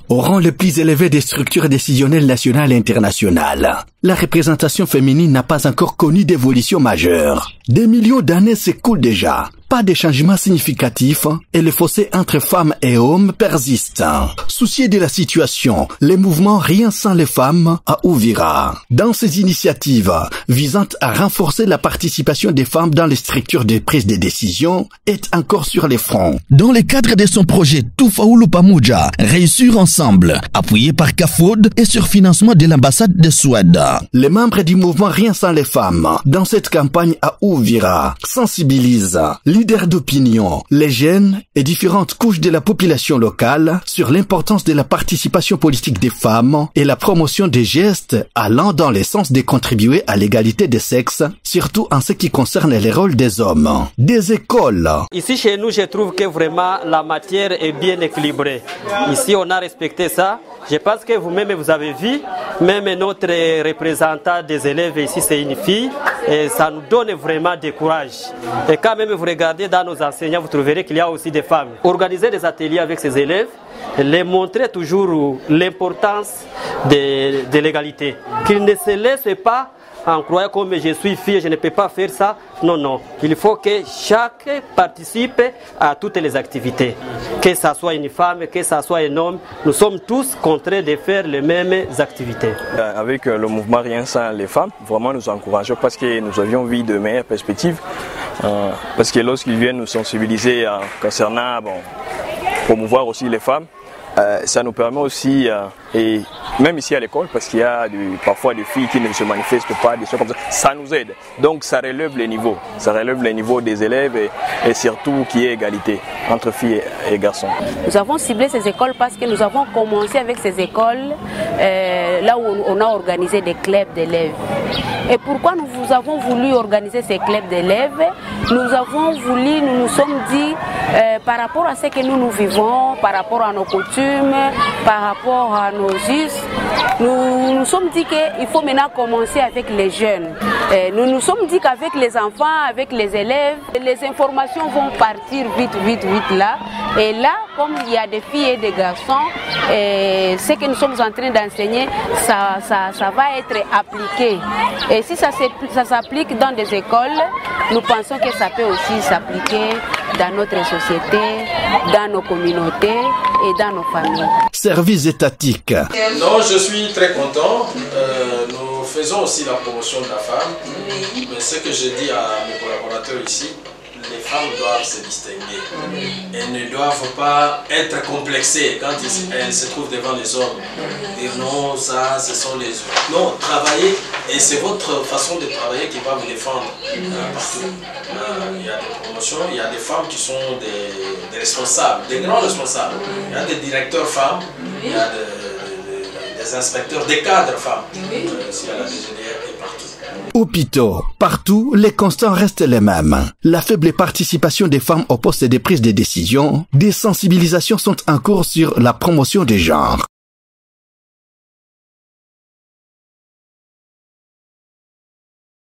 au rang le plus élevé des structures décisionnelles nationales et internationales, la représentation féminine n'a pas encore connu d'évolution majeure. Des millions d'années s'écoulent déjà. Pas de changements significatifs et le fossé entre femmes et hommes persiste. Souciés de la situation, les mouvements Rien sans les femmes à Uvira. Dans ces initiatives visant à renforcer la participation des femmes dans les structures de prise de décision est encore sur les fronts. Dans le cadre de son projet Tufaulu Pamoja, Réussir ensemble, appuyé par CAFOD et sur financement de l'ambassade de Suède. Les membres du mouvement Rien sans les femmes, dans cette campagne à Uvira, sensibilisent leaders d'opinion, les jeunes et différentes couches de la population locale sur l'importance de la participation politique des femmes et la promotion des gestes allant dans le sens de contribuer à l'égalité des sexes, surtout en ce qui concerne les rôles des hommes. Des écoles. Ici chez nous, je trouve que vraiment la matière est bien équilibrée. Ici, on a respecté ça. Je pense que vous-même, vous avez vu, même notre représentant des élèves ici, c'est une fille, et ça nous donne vraiment du courage. Et quand même, vous regardez dans nos enseignants, vous trouverez qu'il y a aussi des femmes. Organiser des ateliers avec ces élèves, les montrer toujours l'importance de l'égalité. Qu'ils ne se laissent pas en croyant comme je suis fille, je ne peux pas faire ça. Non, non. Il faut que chacun participe à toutes les activités. Que ce soit une femme, que ce soit un homme, nous sommes tous contraints de faire les mêmes activités. Avec le mouvement Rien sans les femmes, vraiment nous encourageons parce que nous avions vu de meilleures perspectives. Parce que lorsqu'ils viennent nous sensibiliser concernant promouvoir aussi les femmes, ça nous permet aussi, et même ici à l'école, parce qu'il y a parfois des filles qui ne se manifestent pas, des choses comme ça, ça nous aide. Donc ça relève les niveaux, des élèves et surtout qu'il y ait égalité entre filles et garçons. Nous avons ciblé ces écoles parce que nous avons commencé avec ces écoles là où on a organisé des clubs d'élèves. Et pourquoi nous avons voulu organiser ces clubs d'élèves? Nous nous sommes dit, par rapport à ce que nous vivons, par rapport à nos coutumes, par rapport à nos us, nous nous sommes dit qu'il faut maintenant commencer avec les jeunes. Nous nous sommes dit qu'avec les enfants, avec les élèves, les informations vont partir vite là. Et là, comme il y a des filles et des garçons, ce que nous sommes en train d'enseigner, ça va être appliqué. Et si ça s'applique dans des écoles, nous pensons que ça peut aussi s'appliquer dans notre société, dans nos communautés et dans nos familles. Service étatique. Non, je suis très content. Nous faisons aussi la promotion de la femme. Mais ce que je dis à mes collaborateurs ici, les femmes doivent se distinguer. Elles ne doivent pas être complexées quand elles se trouvent devant les hommes. Dire non, ça, ce sont les hommes. Non, travailler, et c'est votre façon de travailler qui va vous défendre partout. Il y a des promotions, il y a des femmes qui sont des responsables, des grands responsables. Il y a des directeurs femmes, il y a des inspecteurs, des cadres femmes. Ici à la DGDR et partout. Hôpitaux, partout, les constants restent les mêmes. La faible participation des femmes au poste de prise de décision, des sensibilisations sont en cours sur la promotion des genres.